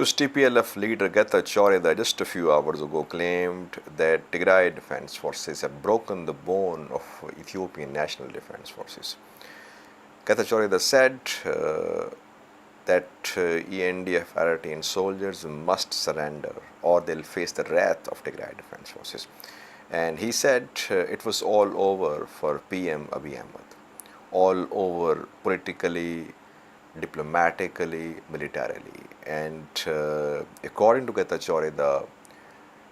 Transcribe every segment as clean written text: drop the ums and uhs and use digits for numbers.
US TPLF leader Getachew Reda just a few hours ago claimed that Tigray Defense Forces have broken the bone of Ethiopian National Defense Forces. Getachew Reda said that ENDF Eritrean soldiers must surrender or they'll face the wrath of Tigray Defense Forces. And he said it was all over for PM Abiy Ahmed, all over politically, diplomatically, militarily. And according to Getachew Reda,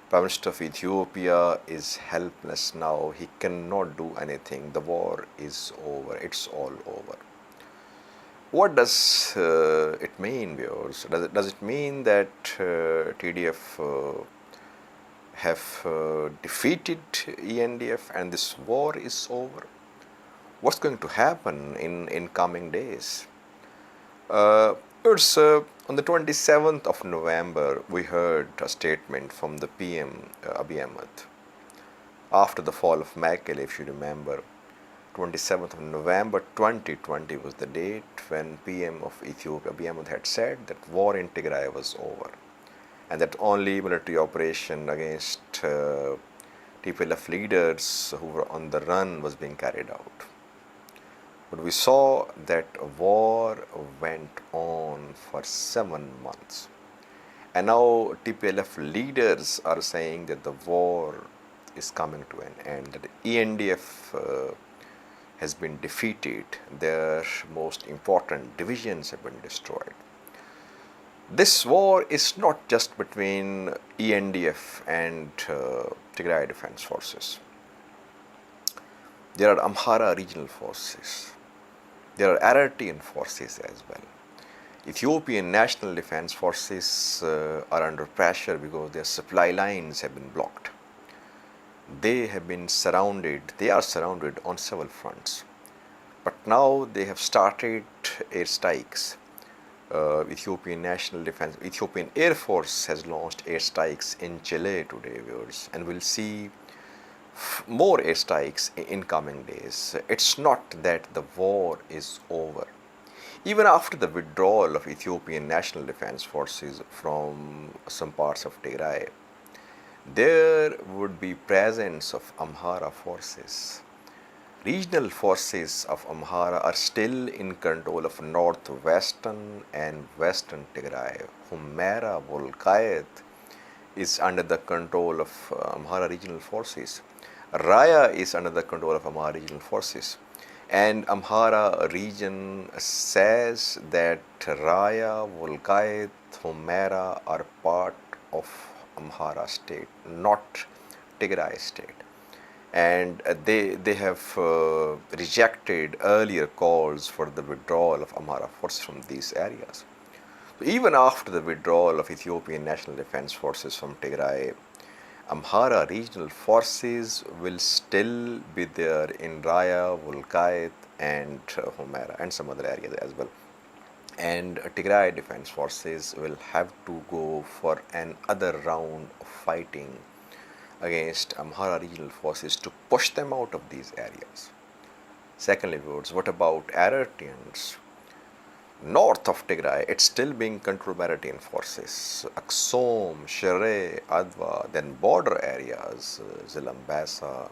Prime Minister of Ethiopia is helpless now. He cannot do anything. The war is over. It's all over. What does it mean, viewers? Does it mean that TDF have defeated ENDF and this war is over? What's going to happen in coming days? On the 27th of November, we heard a statement from the PM Abiy Ahmed. After the fall of Mekelle, if you remember, 27th of November 2020 was the date when PM of Ethiopia, Abiy Ahmed, had said that war in Tigray was over and that only military operation against TPLF leaders who were on the run was being carried out. But we saw that war went on for 7 months. And now TPLF leaders are saying that the war is coming to an end, that the ENDF has been defeated, their most important divisions have been destroyed. This war is not just between ENDF and Tigray Defense Forces. There are Amhara regional forces. There are Eritrean forces as well. Ethiopian National Defense Forces are under pressure because their supply lines have been blocked. They have been surrounded, they are surrounded on several fronts. But now they have started airstrikes. Ethiopian Air Force has launched airstrikes in Chile today, viewers, and we'll see more airstrikes in coming days. It's not that the war is over. Even after the withdrawal of Ethiopian National Defense Forces from some parts of Tigray, there would be presence of Amhara forces. Regional forces of Amhara are still in control of northwestern and western Tigray. Humera Volkayet is under the control of Amhara regional forces. Raya is under the control of Amhara regional forces. And Amhara region says that Raya, Volkayet, Humera are part of Amhara state, not Tigray state. And they have rejected earlier calls for the withdrawal of Amhara forces from these areas. So even after the withdrawal of Ethiopian National Defense Forces from Tigray, Amhara regional forces will still be there in Raya, Volkayet and Humera and some other areas as well. And Tigray Defense Forces will have to go for another round of fighting against Amhara regional forces to push them out of these areas. Secondly, viewers, what about Eritreans? North of Tigray, it's still being controlled by Eritrean forces. Aksum, Shere, Adwa, then border areas, Zilambasa,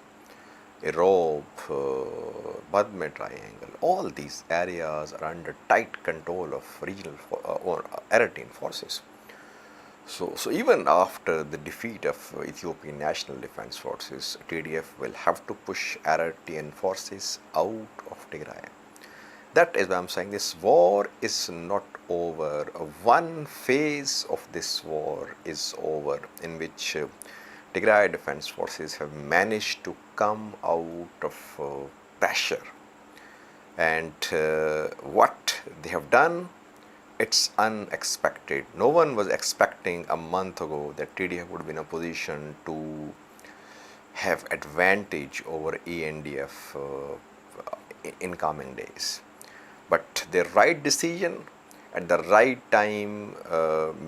Erob, Badme Triangle, all these areas are under tight control of regional or Eritrean forces. So even after the defeat of Ethiopian National Defense Forces, TDF will have to push Eritrean forces out of Tigray. That is why I'm saying this war is not over. One phase of this war is over, in which Tigray Defense Forces have managed to come out of pressure. And what they have done, it's unexpected. No one was expecting a month ago that TDF would be in a position to have advantage over ENDF in coming days. But their right decision at the right time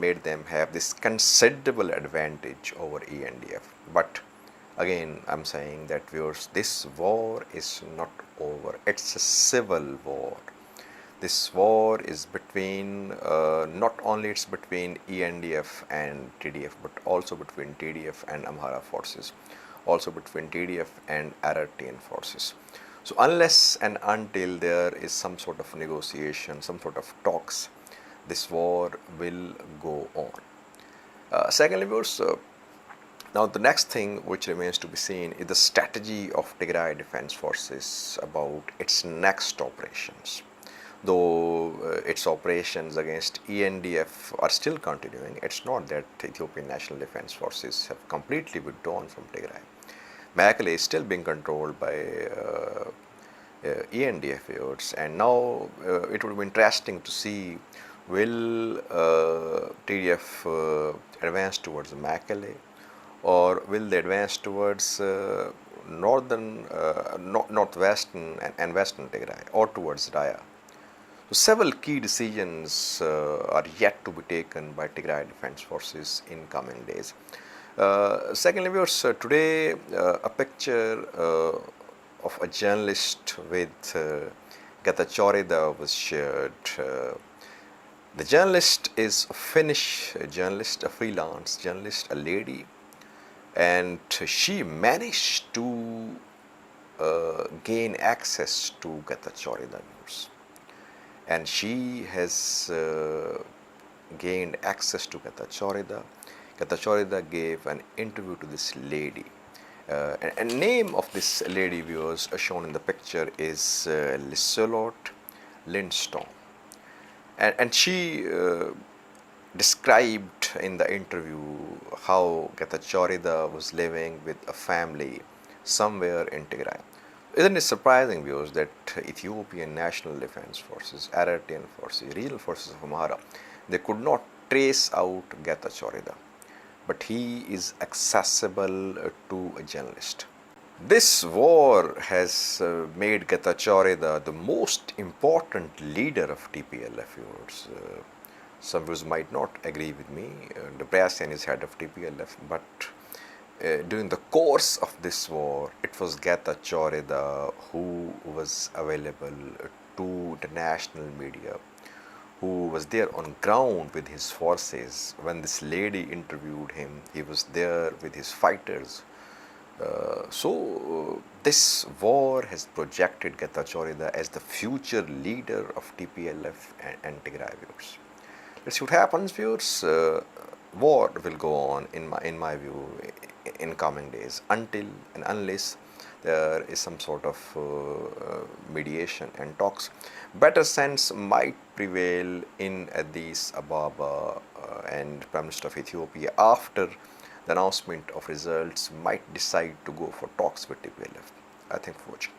made them have this considerable advantage over ENDF. But again, I'm saying that, viewers, this war is not over. It's a civil war. This war is between, not only it's between ENDF and TDF, but also between TDF and Amhara forces, also between TDF and Eritrean forces. So unless and until there is some sort of negotiation, some sort of talks, this war will go on. Secondly, viewers, now the next thing which remains to be seen is the strategy of Tigray Defense Forces about its next operations. Though its operations against ENDF are still continuing, it's not that Ethiopian National Defense Forces have completely withdrawn from Tigray. Mekelle is still being controlled by ENDF units, and now it would be interesting to see, will TDF advance towards Mekelle, or will they advance towards northwestern and western Tigray, or towards Raya. So several key decisions are yet to be taken by Tigray Defense Forces in coming days. Secondly, viewers, today a picture of a journalist with Getachew Reda was shared. The journalist is a Finnish journalist, a freelance journalist, a lady, and she managed to gain access to Getachew Reda news. And she has gained access to Getachew Reda. Getachew Reda gave an interview to this lady. And name of this lady, viewers, shown in the picture is Liselott Lindstrom. And she described in the interview how Getachew Reda was living with a family somewhere in Tigray. Isn't it surprising, viewers, that Ethiopian National Defense Forces, Eritrean forces, regional forces of Amhara, they could not trace out Getachew Reda, but he is accessible to a journalist. This war has made Getachew Reda the most important leader of TPLF, viewers. Some viewers might not agree with me. Debretsion is head of TPLF, but during the course of this war, it was Getachew Reda who was available to the national media, who was there on ground with his forces. When this lady interviewed him, he was there with his fighters. So this war has projected Getachew Reda as the future leader of TPLF and Tigray, viewers. Let's see what happens, viewers. War will go on, in my view, in coming days, until and unless there is some sort of mediation and talks. Better sense might prevail in Addis Ababa, and Prime Minister of Ethiopia, after the announcement of results, might decide to go for talks with TPLF. Thank you for watching.